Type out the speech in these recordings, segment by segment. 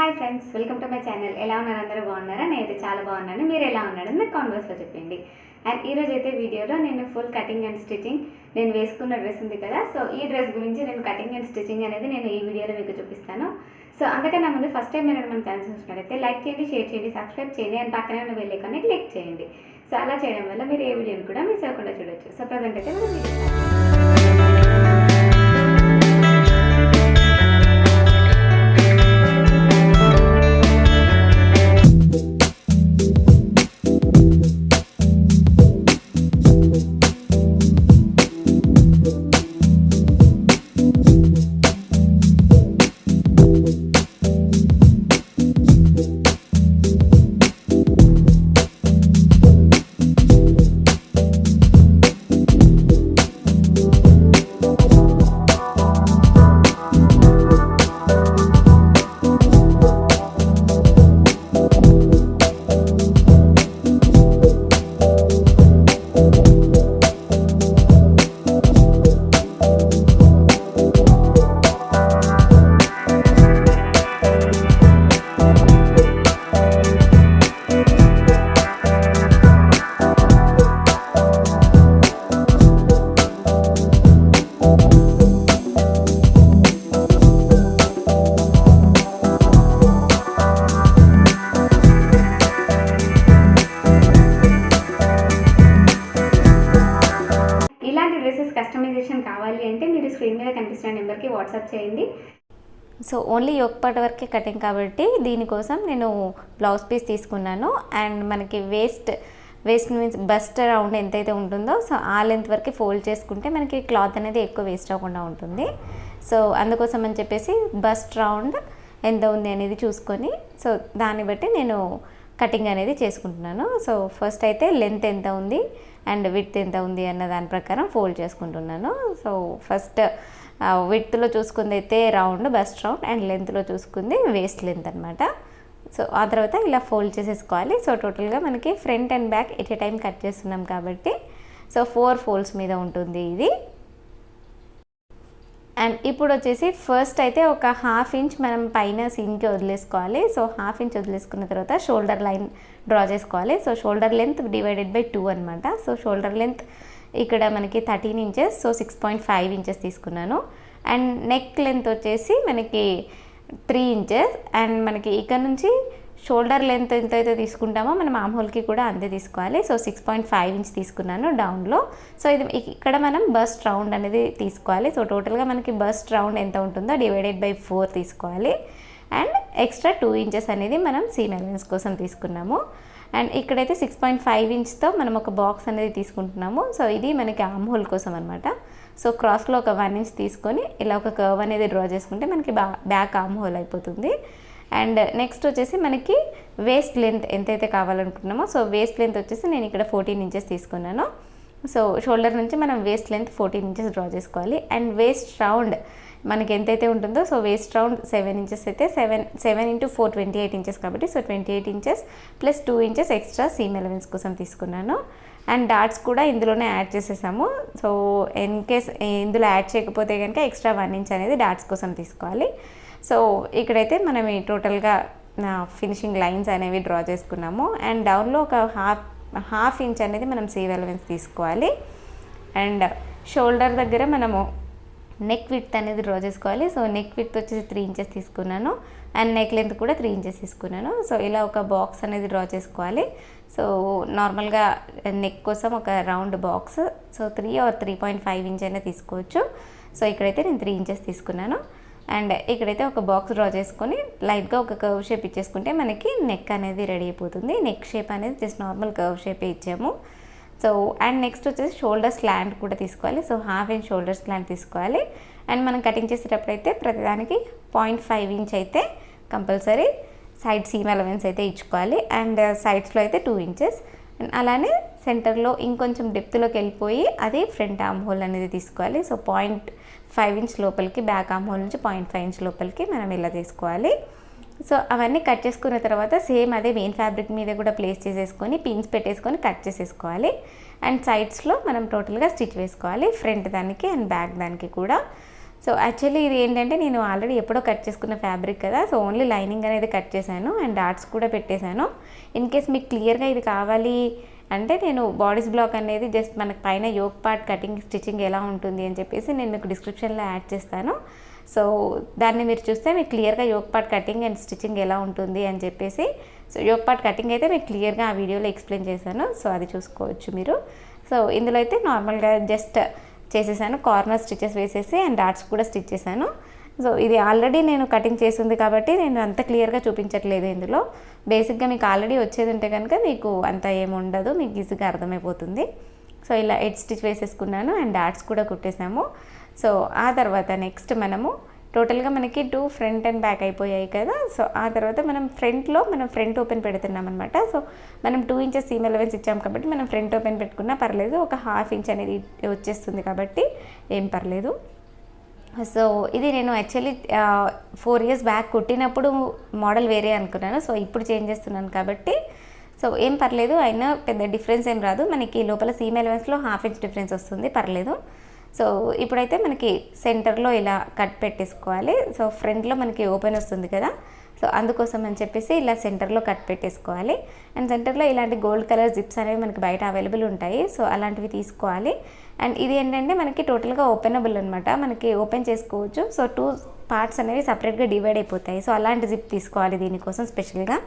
Hi friends, welcome to my channel. ఎలా ఉన్నారు? అందరూ బాగున్నారా? నేనైతే చాలా బాగున్నాను. మీరు ఎలా ఉన్నారని నాకు కామెంట్స్లో చెప్పండి. అండ్ ఈరోజు అయితే వీడియోలో నేను ఫుల్ కటింగ్ అండ్ స్టిచ్చింగ్ నేను వేసుకున్న డ్రెస్ ఉంది కదా, సో ఈ డ్రెస్ గురించి నేను కటింగ్ అండ్ స్టిచ్చింగ్ అనేది నేను ఈ వీడియోలో మీకు చూపిస్తాను. సో అందుకన్నా ముందు ఫస్ట్ టైం నేను మన ఛానల్ చూసినట్లయితే లైక్ చేయండి, షేర్ చేయండి, సబ్స్క్రైబ్ చేయండి అండ్ పక్కనే ఉన్న బెల్ ఐకాన్ని క్లిక్ చేయండి. సో అలా చేయడం వల్ల మీరు ఏ వీడియోని కూడా మిస్ అవ్వకుండా చూడొచ్చు. సో ప్రజెంట్ అయితే మనం కస్టమైజేషన్ కావాలి అంటే మీరు స్క్రీన్ మీద కనిపిస్తున్న నెంబర్కి వాట్సాప్ చేయండి. సో ఓన్లీ యోక్ పార్ట్ వరకే కటింగ్ కాబట్టి దీనికోసం నేను బ్లౌజ్ పీస్ తీసుకున్నాను. అండ్ మనకి వేస్ట్ మీన్స్ బస్ట్ రౌండ్ ఎంతైతే ఉంటుందో సో ఆ లెంత్ వరకు ఫోల్డ్ చేసుకుంటే మనకి క్లాత్ అనేది ఎక్కువ వేస్ట్ అవ్వకుండా ఉంటుంది. సో అందుకోసం అని చెప్పేసి బస్ట్ రౌండ్ ఎంత ఉంది అనేది చూసుకొని సో దాన్ని బట్టి నేను కటింగ్ అనేది చేసుకుంటున్నాను. సో ఫస్ట్ అయితే లెంత్ ఎంత ఉంది అండ్ విడ్త్ ఎంత ఉంది అన్న దాని ప్రకారం ఫోల్డ్ చేసుకుంటున్నాను. సో ఫస్ట్ విడ్త్లో చూసుకుంది అయితే రౌండ్ బస్ట్ రౌండ్ అండ్ లెంత్లో చూసుకుంది వేస్ట్ లెంత్ అనమాట. సో ఆ తర్వాత ఇలా ఫోల్డ్ చేసేసుకోవాలి. సో టోటల్గా మనకి front and back at a time cut చేస్తున్నాం కాబట్టి సో 4 ఫోల్డ్స్ మీద ఉంటుంది ఇది. అండ్ ఇప్పుడు వచ్చేసి ఫస్ట్ అయితే ఒక 1/2 ఇంచ్ మనం పైన సీమ్కి వదిలేసుకోవాలి. సో 1/2 ఇంచ్ వదిలేసుకున్న తర్వాత షోల్డర్ లైన్ డ్రా చేసుకోవాలి. So shoulder length divided by 2 అనమాట. సో షోల్డర్ లెంత్ ఇక్కడ మనకి 13 ఇంచెస్, సో 6.5 ఇంచెస్ తీసుకున్నాను. అండ్ నెక్ లెంత్ వచ్చేసి మనకి 3 ఇంచెస్. అండ్ మనకి ఇక్కడ నుంచి షోల్డర్ లెంత్ ఎంతైతే తీసుకుంటామో మనం ఆర్మ్ హోల్కి కూడా అంతే తీసుకోవాలి. సో 6.5 ఇంచ్ తీసుకున్నాను డౌన్లో. సో ఇది ఇక్కడ మనం బస్ట్ రౌండ్ అనేది తీసుకోవాలి. సో టోటల్గా మనకి బస్ట్ రౌండ్ ఎంత ఉంటుందో డివైడెడ్ బై 4 తీసుకోవాలి. అండ్ ఎక్స్ట్రా 2 ఇంచెస్ అనేది మనం సీమ్ అలవెన్స్ కోసం తీసుకున్నాము. అండ్ ఇక్కడైతే 6.5 ఇంచ్తో మనం ఒక బాక్స్ అనేది తీసుకుంటున్నాము. సో ఇది మనకి ఆర్మ్ హోల్ కోసం అనమాట. సో క్రాస్లో ఒక 1 ఇంచ్ తీసుకొని ఇలా ఒక కర్వ్ అనేది డ్రా చేసుకుంటే మనకి బ్యాక్ ఆర్మ్ హోల్ అయిపోతుంది. అండ్ నెక్స్ట్ వచ్చేసి మనకి వేస్ట్ లెంత్ ఎంతైతే కావాలనుకుంటున్నామో సో వేస్ట్ లెంత్ వచ్చేసి నేను ఇక్కడ 14 ఇంచెస్ తీసుకున్నాను. సో షోల్డర్ నుంచి మనం వేస్ట్ లెంత్ 14 ఇంచెస్ డ్రా చేసుకోవాలి. అండ్ వేస్ట్ రౌండ్ మనకి ఎంతైతే ఉంటుందో సో వేస్ట్ రౌండ్ 7 ఇంచెస్ అయితే 7 ఇంటూ 4 28 ఇంచెస్ కాబట్టి so 28 inches plus 2 inches extra seam allowance కోసం తీసుకున్నాను. అండ్ డాట్స్ కూడా ఇందులోనే యాడ్ చేసేసాము. సో ఇన్ కేస్ ఇందులో యాడ్ చేయకపోతే కనుక ఎక్స్ట్రా 1 ఇంచ్ అనేది డాట్స్ కోసం తీసుకోవాలి. సో ఇక్కడైతే మనం ఈ టోటల్గా ఫినిషింగ్ లైన్స్ అనేవి డ్రా చేసుకున్నాము. అండ్ డౌన్లో ఒక హాఫ్ ఇంచ్ అనేది మనం సీమ్ అలవెన్స్ తీసుకోవాలి. అండ్ షోల్డర్ దగ్గర మనము నెక్ విడ్త్ అనేది డ్రా చేసుకోవాలి. సో నెక్ విడ్త్ వచ్చేసి 3 ఇంచెస్ తీసుకున్నాను. అండ్ నెక్ లెంత్ కూడా 3 ఇంచెస్ తీసుకున్నాను. సో ఇలా ఒక బాక్స్ అనేది డ్రా చేసుకోవాలి. సో నార్మల్గా నెక్ కోసం ఒక round box so 3 or 3.5 inch అయినా తీసుకోవచ్చు. సో ఇక్కడైతే నేను 3 ఇంచెస్ తీసుకున్నాను. అండ్ ఇక్కడైతే ఒక బాక్స్ డ్రా చేసుకొని లైట్గా ఒక కర్వ్ షేప్ ఇచ్చేసుకుంటే మనకి నెక్ అనేది రెడీ అయిపోతుంది. నెక్ షేప్ అనేది జస్ట్ నార్మల్ కర్వ్ షేపే ఇచ్చాము. సో అండ్ నెక్స్ట్ వచ్చేసి షోల్డర్ స్లాంట్ కూడా తీసుకోవాలి. సో 1/2 ఇంచ్ షోల్డర్ స్లాంట్ తీసుకోవాలి. అండ్ మనం కటింగ్ చేసేటప్పుడు అయితే ప్రతిదానికి 0.5 ఇంచ్ అయితే కంపల్సరీ సైడ్ సీమ్ అలవెన్స్ అయితే ఇచ్చుకోవాలి. అండ్ సైడ్స్లో అయితే 2 ఇంచెస్. అండ్ అలానే సెంటర్లో ఇంకొంచెం డెప్త్లోకి వెళ్ళిపోయి అది ఫ్రంట్ ఆర్మ్ హోల్ అనేది తీసుకోవాలి. సో 0.5 ఇంచ్ లోపలికి బ్యాక్ ఆర్మ్ హోల్ నుంచి 0.5 ఇంచ్ లోపలికి మనం ఇలా తీసుకోవాలి. సో అవన్నీ కట్ చేసుకున్న తర్వాత సేమ్ అదే మెయిన్ ఫ్యాబ్రిక్ మీద కూడా ప్లేస్ చేసేసుకొని పిన్స్ పెట్టేసుకొని కట్ చేసేసుకోవాలి. అండ్ సైడ్స్లో మనం టోటల్గా స్టిచ్ వేసుకోవాలి, ఫ్రంట్ దానికి అండ్ బ్యాక్ దానికి కూడా. సో యాక్చువల్లీ ఇది ఏంటంటే నేను ఆల్రెడీ ఎప్పుడో కట్ చేసుకున్న ఫ్యాబ్రిక్ కదా, సో ఓన్లీ లైనింగ్ అనేది కట్ చేశాను అండ్ డాట్స్ కూడా పెట్టేశాను. ఇన్ కేస్ మీకు క్లియర్గా ఇది కావాలి అంటే నేను బాడీస్ బ్లాక్ అనేది జస్ట్ మనకు పైన యోక్ పార్ట్ కటింగ్ స్టిచ్చింగ్ ఎలా ఉంటుంది అని చెప్పేసి నేను మీకు డిస్క్రిప్షన్లో యాడ్ చేస్తాను. సో దాన్ని మీరు చూస్తే మీకు క్లియర్గా yoke part cutting and stitching ఎలా ఉంటుంది అని చెప్పేసి, సో యోక్ పార్ట్ కటింగ్ అయితే మీకు క్లియర్గా ఆ వీడియోలో ఎక్స్ప్లెయిన్ చేశాను. సో అది చూసుకోవచ్చు మీరు. సో ఇందులో అయితే నార్మల్గా జస్ట్ చేసేసాను, కార్నర్ స్టిచెస్ వేసేసి అండ్ డాట్స్ కూడా స్టిచ్ చేశాను. సో ఇది ఆల్రెడీ నేను కటింగ్ చేసింది కాబట్టి నేను అంత క్లియర్గా చూపించట్లేదు ఇందులో. బేసిక్గా మీకు ఆల్రెడీ వచ్చేది ఉంటే కనుక మీకు అంత ఏమి ఉండదు, మీకు ఈజీగా అర్థమైపోతుంది. సో ఇలా ఎడ్జ్ స్టిచ్ వేసేసుకున్నాను అండ్ డాట్స్ కూడా కుట్టేసాము. సో ఆ తర్వాత నెక్స్ట్ మనము టోటల్గా మనకి 2 ఫ్రంట్ అండ్ బ్యాక్ అయిపోయాయి కదా. సో ఆ తర్వాత మనం ఫ్రంట్ ఓపెన్ పెడుతున్నాం అనమాట. సో మనం 2 ఇంచెస్ సీమ్ అలవెన్స్ ఇచ్చాం కాబట్టి మనం ఫ్రంట్ ఓపెన్ పెట్టుకున్నా పర్లేదు, ఒక ½ ఇంచ్ అనేది వచ్చేస్తుంది కాబట్టి ఏం పర్లేదు. సో ఇది నేను యాక్చువల్లీ 4 ఇయర్స్ బ్యాక్ కుట్టినప్పుడు మోడల్ వేరే అనుకున్నాను. సో ఇప్పుడు చేంజ్ చేస్తున్నాను కాబట్టి సో ఏం పర్లేదు, అయినా పెద్ద డిఫరెన్స్ ఏం రాదు. మనకి లోపల సీమ్ అలవెన్స్లో ½ ఇంచ్ డిఫరెన్స్ వస్తుంది, పర్లేదు. సో ఇప్పుడైతే మనకి సెంటర్లో ఇలా కట్ పెట్టేసుకోవాలి. సో ఫ్రంట్లో మనకి ఓపెన్ వస్తుంది కదా, సో అందుకోసం అని చెప్పేసి ఇలా సెంటర్లో కట్ పెట్టేసుకోవాలి. అండ్ సెంటర్లో ఇలాంటి గోల్డ్ కలర్ జిప్స్ అనేవి మనకి బయట అవైలబుల్ ఉంటాయి. సో అలాంటివి తీసుకోవాలి. అండ్ ఇది ఏంటంటే మనకి టోటల్గా ఓపెనబుల్ అనమాట, మనకి ఓపెన్ చేసుకోవచ్చు. సో 2 పార్ట్స్ అనేవి సపరేట్గా డివైడ్ అయిపోతాయి. సో అలాంటి జిప్ తీసుకోవాలి దీనికోసం స్పెషల్గా.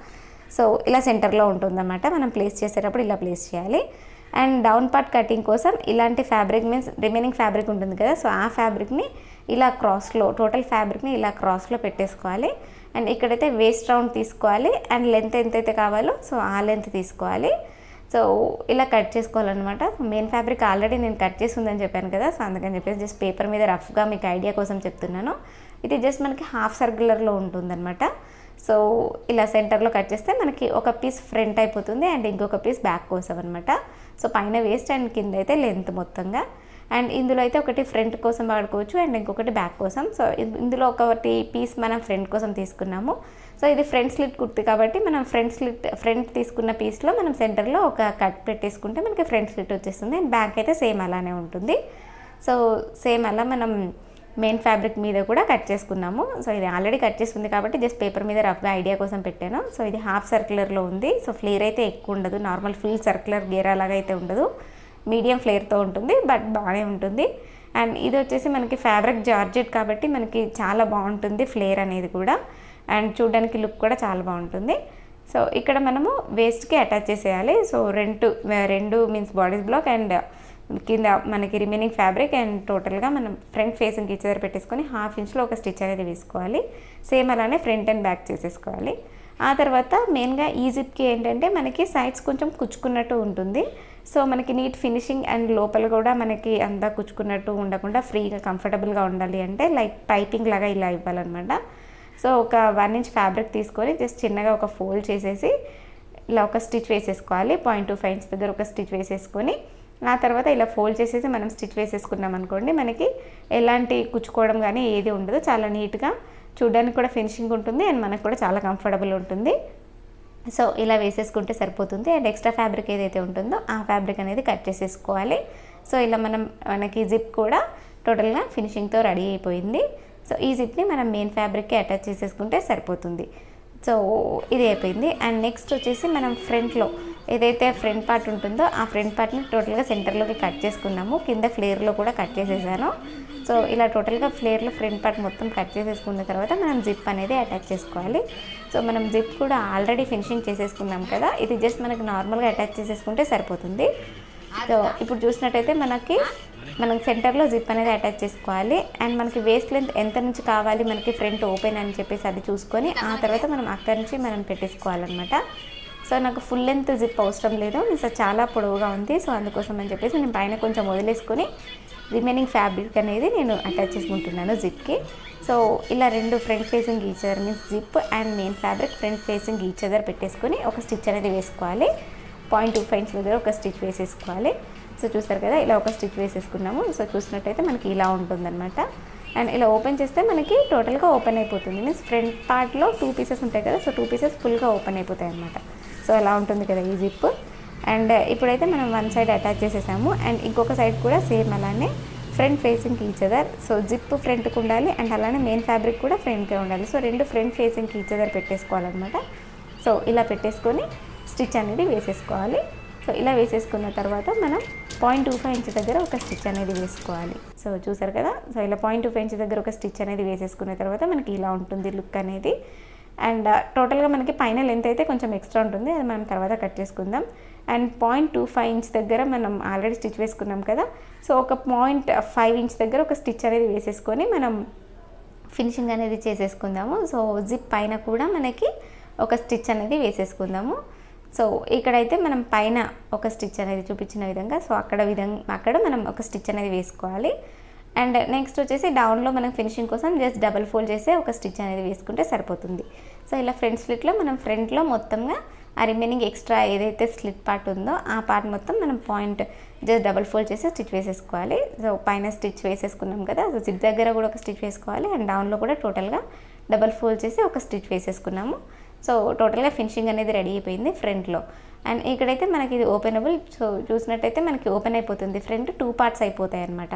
సో ఇలా సెంటర్లో ఉంటుందన్నమాట, మనం ప్లేస్ చేసేటప్పుడు ఇలా ప్లేస్ చేయాలి. అండ్ డౌన్ పార్ట్ కటింగ్ కోసం ఇలాంటి ఫ్యాబ్రిక్ మీన్స్ రిమైనింగ్ ఫ్యాబ్రిక్ ఉంటుంది కదా, సో ఆ ఫ్యాబ్రిక్ని ఇలా క్రాస్లో, టోటల్ ఫ్యాబ్రిక్ని ఇలా క్రాస్లో పెట్టేసుకోవాలి. అండ్ ఇక్కడైతే వేస్ట్ రౌండ్ తీసుకోవాలి అండ్ లెంత్ ఎంతైతే కావాలో సో ఆ లెంత్ తీసుకోవాలి. సో ఇలా కట్ చేసుకోవాలన్నమాట. మెయిన్ ఫ్యాబ్రిక్ ఆల్రెడీ నేను కట్ చేసి ఉందని చెప్పాను కదా, సో అందుకని చెప్పేసి జస్ట్ పేపర్ మీద రఫ్గా మీకు ఐడియా కోసం చెప్తున్నాను. ఇది జస్ట్ మనకి ½ సర్క్యులర్లో ఉంటుందన్నమాట. సో ఇలా సెంటర్లో కట్ చేస్తే మనకి ఒక పీస్ ఫ్రంట్ అయిపోతుంది అండ్ ఇంకొక పీస్ బ్యాక్ కోసం అనమాట. సో పైన వేస్ట్ అండ్ కింద అయితే లెంత్ మొత్తంగా. అండ్ ఇందులో అయితే ఒకటి ఫ్రంట్ కోసం వాడుకోవచ్చు అండ్ ఇంకొకటి బ్యాక్ కోసం. సో ఇందులో ఒకటి పీస్ మనం ఫ్రంట్ కోసం తీసుకున్నాము. సో ఇది ఫ్రంట్ స్లిట్ కుర్తి కాబట్టి మనం ఫ్రంట్ తీసుకున్న పీస్లో మనం సెంటర్లో ఒక కట్ పెట్టేసుకుంటే మనకి ఫ్రంట్ స్లిట్ వచ్చేస్తుంది. అండ్ బ్యాక్ అయితే సేమ్ అలానే ఉంటుంది. సో సేమ్ అలా మనం మెయిన్ ఫ్యాబ్రిక్ మీద కూడా కట్ చేసుకున్నాము. సో ఇది ఆల్రెడీ కట్ చేస్తుంది కాబట్టి జస్ట్ పేపర్ మీద రఫ్గా ఐడియా కోసం పెట్టాను. సో ఇది ½ సర్క్యులర్లో ఉంది. సో ఫ్లేర్ అయితే ఎక్కువ ఉండదు, నార్మల్ ఫుల్ సర్క్యులర్ గేరా లాగా అయితే ఉండదు, మీడియం ఫ్లేర్తో ఉంటుంది, బట్ బాగానే ఉంటుంది. అండ్ ఇది వచ్చేసి మనకి ఫ్యాబ్రిక్ జార్జెట్ కాబట్టి మనకి చాలా బాగుంటుంది ఫ్లేర్ అనేది కూడా, అండ్ చూడడానికి లుక్ కూడా చాలా బాగుంటుంది. సో ఇక్కడ మనము వేస్ట్కి అటాచ్ చేసేయాలి. సో రెండు మీన్స్ బాడీస్ బ్లాక్ అండ్ కింద మనకి రిమైనింగ్ ఫ్యాబ్రిక్ అండ్ టోటల్గా మనం ఫ్రంట్ ఫేసింగ్ ఈచ్ దగ్గర పెట్టేసుకొని ½ ఇంచ్లో ఒక స్టిచ్ అనేది వేసుకోవాలి. సేమ్ అలానే ఫ్రంట్ అండ్ బ్యాక్ చేసేసుకోవాలి. ఆ తర్వాత మెయిన్గా ఈ జిప్కి ఏంటంటే మనకి సైడ్స్ కొంచెం కుచ్చుకున్నట్టు ఉంటుంది. సో మనకి నీట్ ఫినిషింగ్ అండ్ లోపల కూడా మనకి అంతా కుచ్చుకున్నట్టు ఉండకుండా ఫ్రీగా కంఫర్టబుల్గా ఉండాలి అంటే లైక్ పైపింగ్ లాగా ఇలా ఇవ్వాలన్నమాట. సో ఒక 1 ఇంచ్ ఫ్యాబ్రిక్ తీసుకొని జస్ట్ చిన్నగా ఒక ఫోల్డ్ చేసేసి ఇలా ఒక స్టిచ్ వేసేసుకోవాలి. 0.25 ఇంచ్ దగ్గర ఒక స్టిచ్ వేసేసుకొని ఆ తర్వాత ఇలా ఫోల్డ్ చేసేసి మనం స్టిచ్ వేసేసుకున్నాం అనుకోండి, మనకి ఎలాంటి కుచ్చుకోవడం కానీ ఏది ఉండదు, చాలా నీట్గా చూడడానికి కూడా ఫినిషింగ్ ఉంటుంది అండ్ మనకు కూడా చాలా కంఫర్టబుల్ ఉంటుంది. సో ఇలా వేసేసుకుంటే సరిపోతుంది. అండ్ ఎక్స్ట్రా ఫ్యాబ్రిక్ ఏదైతే ఉంటుందో ఆ ఫ్యాబ్రిక్ అనేది కట్ చేసేసుకోవాలి. సో ఇలా మనకి జిప్ కూడా టోటల్గా ఫినిషింగ్తో రెడీ అయిపోయింది. సో ఈ జిప్ని మనం మెయిన్ ఫ్యాబ్రిక్కి అటాచ్ చేసేసుకుంటే సరిపోతుంది. సో ఇది అయిపోయింది. అండ్ నెక్స్ట్ వచ్చేసి మనం ఫ్రంట్లో ఏదైతే ఫ్రంట్ పార్ట్ ఉంటుందో ఆ ఫ్రంట్ పార్ట్ని టోటల్గా సెంటర్లోకి కట్ చేసుకున్నాము. కింద ఫ్లేర్లో కూడా కట్ చేసేసాను. సో ఇలా టోటల్గా ఫ్లేర్లో ఫ్రంట్ పార్ట్ మొత్తం కట్ చేసేసుకున్న తర్వాత మనం జిప్ అనేది అటాచ్ చేసుకోవాలి. సో మనం జిప్ కూడా ఆల్రెడీ ఫినిషింగ్ చేసేసుకున్నాం కదా, ఇది జస్ట్ మనకి నార్మల్గా అటాచ్ చేసేసుకుంటే సరిపోతుంది. సో ఇప్పుడు చూసినట్టయితే మనం సెంటర్లో జిప్ అనేది అటాచ్ చేసుకోవాలి. అండ్ మనకి వేస్ట్ లెంత్ ఎంత నుంచి కావాలి మనకి ఫ్రంట్ ఓపెన్ అని చెప్పేసి అది చూసుకొని ఆ తర్వాత మనం అక్కడి నుంచి మనం పెట్టేసుకోవాలన్నమాట. సో నాకు ఫుల్ లెంత్ జిప్ అవసరం లేదు, సో చాలా పొడవుగా ఉంది. సో అందుకోసం అని చెప్పేసి నేను పైన కొంచెం వదిలేసుకొని రిమైనింగ్ ఫ్యాబ్రిక్ అనేది నేను అటాచ్ చేసుకుంటున్నాను జిప్కి. సో ఇలా 2 front facing each other means zip and main fabric front facing each other పెట్టేసుకొని ఒక స్టిచ్ అనేది వేసుకోవాలి. 0.25 ఇంచ్ దగ్గర ఒక స్టిచ్ వేసేసుకోవాలి. సో చూస్తారు కదా ఇలా ఒక స్టిచ్ వేసేసుకున్నాము. సో చూసినట్టయితే మనకి ఇలా ఉంటుందన్నమాట. అండ్ ఇలా ఓపెన్ చేస్తే మనకి టోటల్గా ఓపెన్ అయిపోతుంది. మీన్స్ ఫ్రంట్ పార్ట్లో 2 పీసెస్ ఉంటాయి కదా, సో 2 పీసెస్ ఫుల్గా ఓపెన్ అయిపోతాయి అన్నమాట. సో ఇలా ఉంటుంది కదా ఈ జిప్. అండ్ ఇప్పుడైతే మనం 1 సైడ్ అటాచ్ చేసేసాము అండ్ ఇంకొక సైడ్ కూడా సేమ్ అలానే front facing each other. So zip ఫ్రంట్కి ఉండాలి అండ్ అలానే మెయిన్ ఫ్యాబ్రిక్ కూడా ఫ్రంట్కే ఉండాలి. సో రెండు ఫ్రంట్ ఫేసింగ్ ఈచ్ అదర్ పెట్టేసుకోవాలన్నమాట. సో ఇలా పెట్టేసుకొని స్టిచ్ అనేది వేసేసుకోవాలి. సో ఇలా వేసేసుకున్న తర్వాత మనం 0.25 ఇంచ్ దగ్గర ఒక స్టిచ్ అనేది వేసుకోవాలి. సో చూసారు కదా. సో ఇలా 0.25 ఇంచ్ దగ్గర ఒక స్టిచ్ అనేది వేసేసుకున్న తర్వాత మనకి ఇలా ఉంటుంది లుక్ అనేది. అండ్ టోటల్గా మనకి పైన లెంత్ అయితే కొంచెం ఎక్స్ట్రా ఉంటుంది, అది మనం తర్వాత కట్ చేసుకుందాం. అండ్ 0.25 ఇంచ్ దగ్గర మనం ఆల్రెడీ స్టిచ్ వేసుకున్నాం కదా. సో ఒక 0.5 ఇంచ్ దగ్గర ఒక స్టిచ్ అనేది వేసేసుకొని మనం ఫినిషింగ్ అనేది చేసేసుకుందాము. సో జిప్ పైన కూడా మనకి ఒక స్టిచ్ అనేది వేసేసుకుందాము. సో ఇక్కడైతే మనం పైన ఒక స్టిచ్ అనేది చూపించిన విధంగా, సో అక్కడ మనం ఒక స్టిచ్ అనేది వేసుకోవాలి. అండ్ నెక్స్ట్ వచ్చేసి డౌన్లో మనం ఫినిషింగ్ కోసం జస్ట్ డబల్ ఫోల్డ్ చేసి ఒక స్టిచ్ అనేది వేసుకుంటే సరిపోతుంది. సో ఇలా ఫ్రంట్ స్లిట్లో మనం ఫ్రంట్లో మొత్తంగా ఆ రిమైనింగ్ ఎక్స్ట్రా ఏదైతే స్లిట్ పార్ట్ ఉందో ఆ పార్ట్ మొత్తం మనం జస్ట్ డబల్ ఫోల్డ్ చేసి స్టిచ్ వేసేసుకోవాలి. సో పైన స్టిచ్ వేసేసుకున్నాం కదా. సో జిప్ దగ్గర కూడా ఒక స్టిచ్ వేసుకోవాలి అండ్ డౌన్లో కూడా టోటల్గా డబల్ ఫోల్డ్ చేసి ఒక స్టిచ్ వేసేసుకున్నాము. సో టోటల్గా ఫినిషింగ్ అనేది రెడీ అయిపోయింది ఫ్రంట్లో. అండ్ ఇక్కడైతే మనకి ఇది ఓపెనబుల్. సో చూసినట్టయితే మనకి ఓపెన్ అయిపోతుంది, ఫ్రంట్ 2 పార్ట్స్ అయిపోతాయి అనమాట.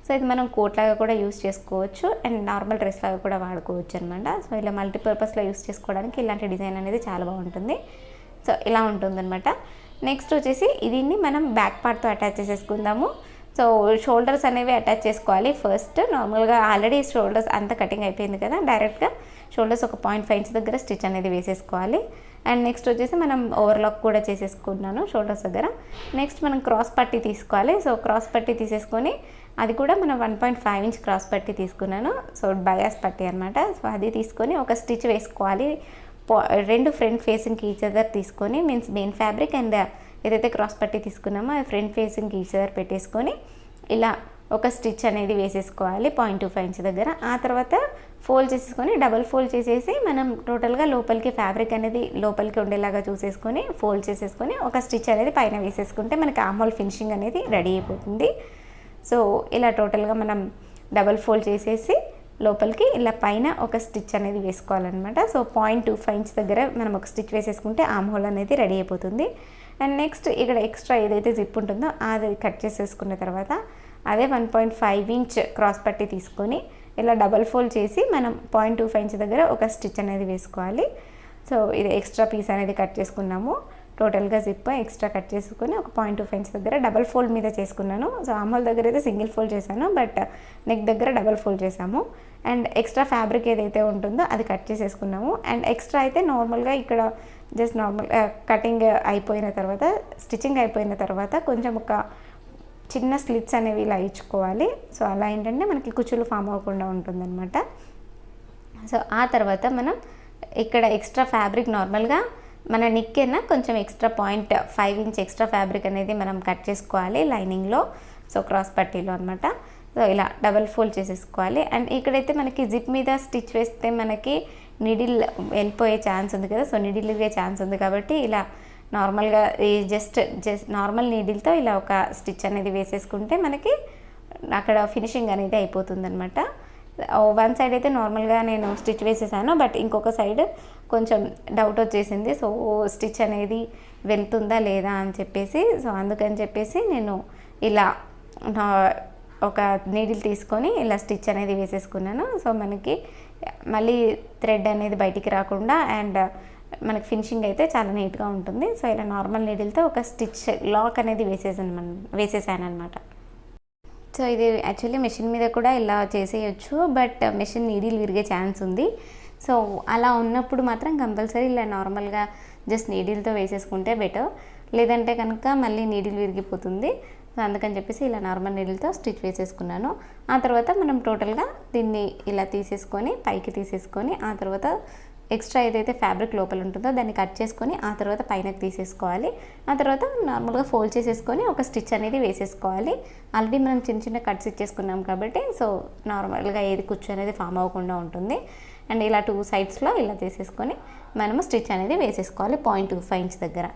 సో ఇది మనం కోట్ లాగా కూడా యూస్ చేసుకోవచ్చు అండ్ నార్మల్ డ్రెస్ లాగా కూడా వాడుకోవచ్చు అనమాట. సో ఇలా మల్టీపర్పస్లో యూస్ చేసుకోవడానికి ఇలాంటి డిజైన్ అనేది చాలా బాగుంటుంది. సో ఇలా ఉంటుందన్నమాట. నెక్స్ట్ వచ్చేసి దీన్ని మనం బ్యాక్ పార్ట్తో అటాచ్ చేసేసుకుందాము. సో షోల్డర్స్ అనేవి అటాచ్ చేసుకోవాలి ఫస్ట్. నార్మల్గా ఆల్రెడీ షోల్డర్స్ అంతా కటింగ్ అయిపోయింది కదా, డైరెక్ట్గా షోల్డర్స్ ఒక 0.5 ఇంచ్ దగ్గర స్టిచ్ అనేది వేసేసుకోవాలి. అండ్ నెక్స్ట్ వచ్చేసి మనం ఓవర్లాక్ కూడా చేసేసుకున్నాను షోల్డర్స్ దగ్గర. నెక్స్ట్ మనం క్రాస్ పట్టీ తీసుకోవాలి. సో క్రాస్ పట్టీ తీసేసుకొని అది కూడా మనం 1.5 ఇంచ్ క్రాస్ పట్టీ తీసుకున్నాను. సో బయాస్ పట్టీ అనమాట. సో అది తీసుకొని ఒక స్టిచ్ వేసుకోవాలి. రెండు ఫ్రంట్ ఫేసింగ్ ఈచ్ అదర్ తీసుకొని మీన్స్ మెయిన్ ఫ్యాబ్రిక్ అండ్ ఏదైతే క్రాస్ పట్టీ తీసుకున్నామో అది ఫ్రంట్ ఫేసింగ్ ఈచ్ అదర్ పెట్టేసుకొని ఇలా ఒక స్టిచ్ అనేది వేసేసుకోవాలి 0.25 ఇంచ్ దగ్గర. ఆ తర్వాత ఫోల్డ్ చేసేసుకొని డబల్ ఫోల్డ్ చేసేసి మనం టోటల్గా లోపలికి ఫ్యాబ్రిక్ అనేది లోపలికి ఉండేలాగా చూసేసుకొని ఫోల్డ్ చేసేసుకొని ఒక స్టిచ్ అనేది పైన వేసేసుకుంటే మనకి ఆర్మ్హోల్ ఫినిషింగ్ అనేది రెడీ అయిపోతుంది. సో ఇలా టోటల్గా మనం డబల్ ఫోల్డ్ చేసేసి లోపలికి ఇలా పైన ఒక స్టిచ్ అనేది వేసుకోవాలన్నమాట. సో 0.25 ఇంచ్ దగ్గర మనం ఒక స్టిచ్ వేసేసుకుంటే ఆర్మ్హోల్ అనేది రెడీ అయిపోతుంది. అండ్ నెక్స్ట్ ఇక్కడ ఎక్స్ట్రా ఏదైతే జిప్ ఉంటుందో అది కట్ చేసేసుకున్న తర్వాత అదే 1.5 ఇంచ్ క్రాస్ పట్టీ తీసుకొని ఇలా డబల్ ఫోల్డ్ చేసి మనం 0.25 ఇంచ్ దగ్గర ఒక స్టిచ్ అనేది వేసుకోవాలి. సో ఇది ఎక్స్ట్రా పీస్ అనేది కట్ చేసుకున్నాము. టోటల్గా జిప్ ఎక్స్ట్రా కట్ చేసుకొని ఒక 0.25 ఇంచ్ దగ్గర డబల్ ఫోల్డ్ మీద చేసుకున్నాను. సో ఆర్మ్హోల్ దగ్గర అయితే సింగిల్ ఫోల్డ్ చేశాను, బట్ నెక్ దగ్గర డబల్ ఫోల్డ్ చేసాము. అండ్ ఎక్స్ట్రా ఫ్యాబ్రిక్ ఏదైతే ఉంటుందో అది కట్ చేసేసుకున్నాము. అండ్ ఎక్స్ట్రా అయితే నార్మల్గా ఇక్కడ జస్ట్ నార్మల్ కటింగ్ అయిపోయిన తర్వాత స్టిచ్చింగ్ అయిపోయిన తర్వాత కొంచెం ఒక చిన్న స్లిట్స్ అనేవి ఇలా ఇచ్చుకోవాలి. సో అలా ఏంటంటే మనకి కుచ్చులు ఫామ్ అవ్వకుండా ఉంటుందన్నమాట. సో ఆ తర్వాత మనం ఇక్కడ ఎక్స్ట్రా ఫ్యాబ్రిక్ నార్మల్గా మన నెక్కేనా కొంచెం ఎక్స్ట్రా 0.5 ఇంచ్ ఎక్స్ట్రా ఫ్యాబ్రిక్ అనేది మనం కట్ చేసుకోవాలి లైనింగ్లో. సో క్రాస్ పట్టీలో అనమాట. సో ఇలా డబల్ ఫోల్డ్ చేసేసుకోవాలి. అండ్ ఇక్కడైతే మనకి జిప్ మీద స్టిచ్ వేస్తే మనకి నీడిల్ వెళ్ళిపోయే ఛాన్స్ ఉంది కదా. సో నీడిల్ ఇరిగే ఛాన్స్ ఉంది కాబట్టి ఇలా నార్మల్గా జస్ట్ నార్మల్ నీడిల్తో ఇలా ఒక స్టిచ్ అనేది వేసేసుకుంటే మనకి అక్కడ ఫినిషింగ్ అనేది అయిపోతుంది అనమాట. వన్ సైడ్ అయితే నార్మల్గా నేను స్టిచ్ వేసేసాను, బట్ ఇంకొక సైడ్ కొంచెం డౌట్ వచ్చేసింది. సో స్టిచ్ అనేది వెళ్తుందా లేదా అని చెప్పేసి, సో అందుకని చెప్పేసి నేను ఇలా ఒక నీడిల్ తీసుకొని ఇలా స్టిచ్ అనేది వేసేసుకున్నాను. సో మనకి మళ్ళీ థ్రెడ్ అనేది బయటికి రాకుండా అండ్ మనకి ఫినిషింగ్ అయితే చాలా నీట్గా ఉంటుంది. సో ఇలా నార్మల్ నీడిల్తో ఒక స్టిచ్ లాక్ అనేది వేసేసాను అనమాట. సో ఇది యాక్చువల్లీ మెషిన్ మీద కూడా ఇలా చేసేయచ్చు, బట్ మెషిన్ నీడిల్ విరిగే ఛాన్స్ ఉంది. సో అలా ఉన్నప్పుడు మాత్రం కంపల్సరీ ఇలా నార్మల్గా జస్ట్ నీడిల్తో వేసేసుకుంటే బెటర్, లేదంటే కనుక మళ్ళీ నీడిల్ విరిగిపోతుంది. సో అందుకని చెప్పేసి ఇలా నార్మల్ నీడిల్తో స్టిచ్ వేసేసుకున్నాను. ఆ తర్వాత మనం టోటల్గా దీన్ని ఇలా తీసేసుకొని పైకి తీసేసుకొని ఆ తర్వాత ఎక్స్ట్రా ఏదైతే ఫ్యాబ్రిక్ లోపల ఉంటుందో దాన్ని కట్ చేసుకొని ఆ తర్వాత పైనకి తీసేసుకోవాలి. ఆ తర్వాత నార్మల్గా ఫోల్డ్ చేసేసుకొని ఒక స్టిచ్ అనేది వేసేసుకోవాలి. ఆల్రెడీ మనం చిన్న చిన్న కట్స్ ఇచ్చేసుకున్నాం కాబట్టి సో నార్మల్గా ఏది కుచ్చు అనేది ఫామ్ అవ్వకుండా ఉంటుంది. అండ్ ఇలా 2 సైడ్స్లో ఇలా తీసేసుకొని మనము స్టిచ్ అనేది వేసేసుకోవాలి 0.25 ఇంచ్ దగ్గర.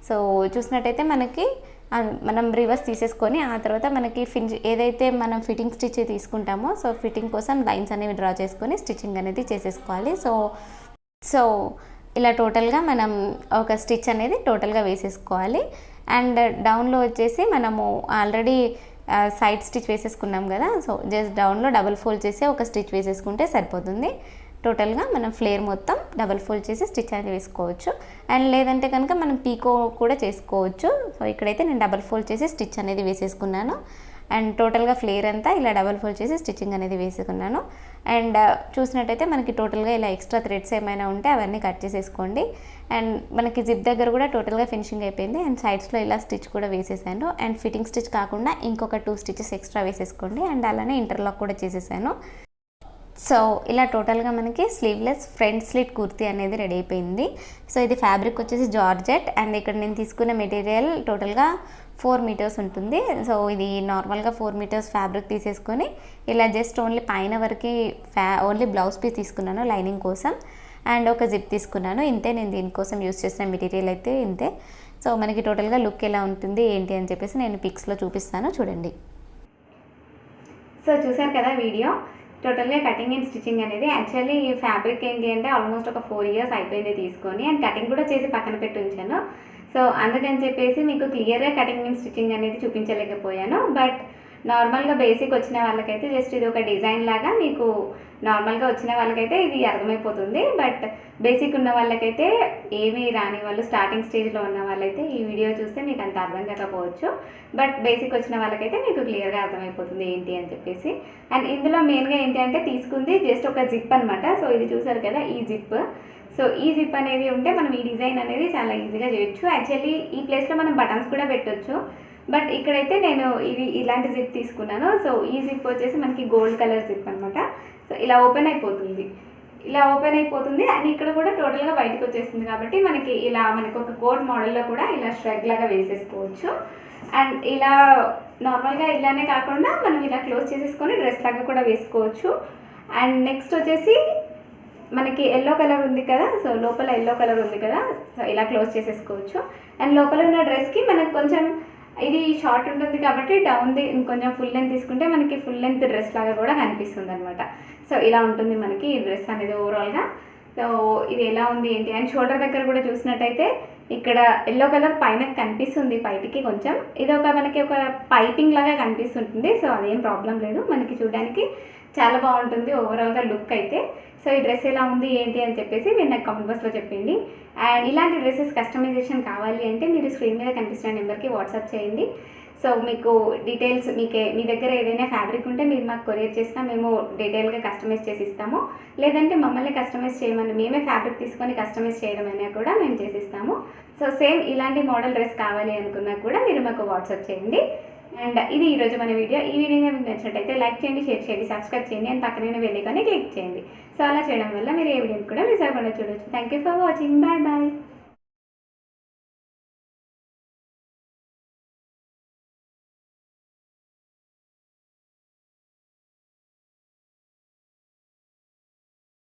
సో చూసినట్టయితే మనకి మనం రివర్స్ తీసేసుకొని ఆ తర్వాత మనకి ఏదైతే మనం ఫిట్టింగ్ స్టిచ్ తీసుకుంటామో సో ఫిట్టింగ్ కోసం లైన్స్ అనేవి డ్రా చేసుకొని స్టిచ్చింగ్ అనేది చేసేసుకోవాలి. సో ఇలా టోటల్గా మనం ఒక స్టిచ్ అనేది టోటల్గా వేసేసుకోవాలి. అండ్ డౌన్లో వచ్చేసి మనము ఆల్రెడీ సైడ్ స్టిచ్ వేసేసుకున్నాం కదా, సో జస్ట్ డౌన్లో డబుల్ ఫోల్డ్ చేసి ఒక స్టిచ్ వేసేసుకుంటే సరిపోతుంది. టోటల్గా మనం ఫ్లేర్ మొత్తం డబుల్ ఫోల్డ్ చేసి స్టిచ్ అనేది వేసుకోవచ్చు. అండ్ లేదంటే కనుక మనం పీకో కూడా చేసుకోవచ్చు. సో ఇక్కడైతే నేను డబుల్ ఫోల్డ్ చేసి స్టిచ్ అనేది వేసేసుకున్నాను. అండ్ టోటల్గా ఫ్లేర్ అంతా ఇలా డబుల్ ఫోల్డ్ చేసి స్టిచ్చింగ్ అనేది వేసుకున్నాను. అండ్ చూసినట్టయితే మనకి టోటల్గా ఇలా ఎక్స్ట్రా థ్రెడ్స్ ఏమైనా ఉంటే అవన్నీ కట్ చేసేసుకోండి. అండ్ మనకి జిప్ దగ్గర కూడా టోటల్గా ఫినిషింగ్ అయిపోయింది. అండ్ సైడ్స్లో ఇలా స్టిచ్ కూడా వేసేసాను. అండ్ ఫిట్టింగ్ స్టిచ్ కాకుండా ఇంకొక 2 స్టిచెస్ ఎక్స్ట్రా వేసేసుకోండి. అండ్ అలానే ఇంటర్లాక్ కూడా చేసేసాను. సో ఇలా టోటల్గా మనకి స్లీవ్లెస్ ఫ్రంట్ స్లిట్ కుర్తీ అనేది రెడీ అయిపోయింది. సో ఇది ఫ్యాబ్రిక్ వచ్చేసి జార్జెట్. అండ్ ఇక్కడ నేను తీసుకున్న మెటీరియల్ టోటల్గా 4 మీటర్స్ ఉంటుంది. సో ఇది నార్మల్గా 4 మీటర్స్ ఫ్యాబ్రిక్ తీసేసుకొని ఇలా జస్ట్ ఓన్లీ పైన వరకు ఓన్లీ బ్లౌజ్ పీస్ తీసుకున్నాను లైనింగ్ కోసం. అండ్ ఒక జిప్ తీసుకున్నాను. ఇంతే, నేను దీనికోసం యూస్ చేసిన మెటీరియల్ అయితే ఇంతే. సో మనకి టోటల్గా లుక్ ఎలా ఉంటుంది ఏంటి అని చెప్పేసి నేను పిక్స్లో చూపిస్తాను, చూడండి. సో చూసారు కదా వీడియో. టోటల్గా కటింగ్ అండ్ స్టిచ్చింగ్ అనేది యాక్చువల్లీ ఈ ఫ్యాబ్రిక్ ఏంటి అంటే ఆల్మోస్ట్ ఒక 4 ఇయర్స్ అయిపోయింది తీసుకొని. అండ్ కటింగ్ కూడా చేసి పక్కన పెట్టి ఉంచాను. సో అందుకని చెప్పేసి మీకు క్లియర్గా కటింగ్ అండ్ స్టిచ్చింగ్ అనేది చూపించలేకపోయాను. బట్ నార్మల్గా బేసిక్ వచ్చిన వాళ్ళకైతే జస్ట్ ఇది ఒక డిజైన్ లాగా మీకు నార్మల్గా వచ్చిన వాళ్ళకైతే ఇది అర్థమైపోతుంది. బట్ బేసిక్ ఉన్న వాళ్ళకైతే ఏమీ రాని వాళ్ళు, స్టార్టింగ్ స్టేజ్లో ఉన్న వాళ్ళైతే ఈ వీడియో చూస్తే మీకు అంత అర్థం కాకపోవచ్చు. బట్ బేసిక్ వచ్చిన వాళ్ళకైతే మీకు క్లియర్గా అర్థమైపోతుంది ఏంటి అని చెప్పేసి. అండ్ ఇందులో మెయిన్గా ఏంటి అంటే తీసుకుంది జస్ట్ ఒక జిప్ అనమాట. సో ఇది చూసారు కదా ఈ జిప్. సో ఈ జిప్ అనేది ఉంటే మనం ఈ డిజైన్ అనేది చాలా ఈజీగా చేయొచ్చు. యాక్చువల్లీ ఈ ప్లేస్లో మనం బటన్స్ కూడా పెట్టొచ్చు. బట్ ఇక్కడైతే నేను ఇలాంటి జిప్ తీసుకున్నాను. సో ఈ జిప్ వచ్చేసి మనకి గోల్డ్ కలర్ జిప్ అనమాట. సో ఇలా ఓపెన్ అయిపోతుంది. అండ్ ఇక్కడ కూడా టోటల్గా బయటకు వచ్చేస్తుంది కాబట్టి మనకి ఇలా మనకి ఒక కోట్ మోడల్లో కూడా ఇలా స్ట్రగ్ లాగా వేసేసుకోవచ్చు. అండ్ ఇలా నార్మల్గా ఇలానే కాకుండా మనం ఇలా క్లోజ్ చేసేసుకొని డ్రెస్ లాగా కూడా వేసుకోవచ్చు. అండ్ నెక్స్ట్ వచ్చేసి మనకి ఎల్లో కలర్ ఉంది కదా, సో లోపల ఎల్లో కలర్ ఉంది కదా, సో ఇలా క్లోజ్ చేసేసుకోవచ్చు. అండ్ లోపల ఉన్న డ్రెస్కి మనకు కొంచెం ఇది షార్ట్ ఉంటుంది కాబట్టి డౌన్ది ఇంకొంచెం ఫుల్ లెంత్ తీసుకుంటే మనకి ఫుల్ లెంత్ డ్రెస్ లాగా కూడా కనిపిస్తుంది అనమాట. సో ఇలా ఉంటుంది మనకి ఈ డ్రెస్ అనేది ఓవరాల్గా. సో ఇది ఎలా ఉంది ఏంటి అండ్ షోల్డర్ దగ్గర కూడా చూసినట్టయితే ఇక్కడ ఎల్లో కలర్ పైన కనిపిస్తుంది బయటికి కొంచెం. ఇది మనకి ఒక పైపింగ్ లాగా కనిపిస్తుంటుంది. సో అదేం ప్రాబ్లం లేదు, మనకి చూడడానికి చాలా బాగుంటుంది ఓవరాల్గా లుక్ అయితే. సో ఈ డ్రెస్ ఎలా ఉంది ఏంటి అని చెప్పేసి మీరు నాకు కామెంట్ బాక్స్లో చెప్పండి. అండ్ ఇలాంటి డ్రెస్సెస్ కస్టమైజేషన్ కావాలి అంటే మీరు స్క్రీన్ మీద కనిపిస్తున్న నెంబర్కి వాట్సాప్ చేయండి. సో మీకు డీటెయిల్స్ మీ దగ్గర ఏదైనా ఫ్యాబ్రిక్ ఉంటే మీరు మాకు కొరియర్ చేసినా మేము డీటెయిల్గా కస్టమైజ్ చేసి ఇస్తాము. లేదంటే మమ్మల్ని కస్టమైజ్ చేయమని మేమే ఫ్యాబ్రిక్ తీసుకొని కస్టమైజ్ చేయడం అయినా కూడా మేము చేసిస్తాము. సో సేమ్ ఇలాంటి మోడల్ డ్రెస్ కావాలి అనుకున్నా కూడా మీరు మాకు వాట్సాప్ చేయండి. అండ్ ఇది ఈరోజు మన వీడియో. ఈ వీడియో మీకు నచ్చినట్టయితే లైక్ చేయండి, షేర్ చేయండి, సబ్స్క్రైబ్ చేయండి అండ్ పక్కన వెళ్ళి కానీ క్లిక్ చేయండి. సో అలా చేయడం వల్ల మీరు ఏ వీడియోని కూడా మిస్ అవ్వకుండా చూడవచ్చు. Thank you for watching. Bye bye.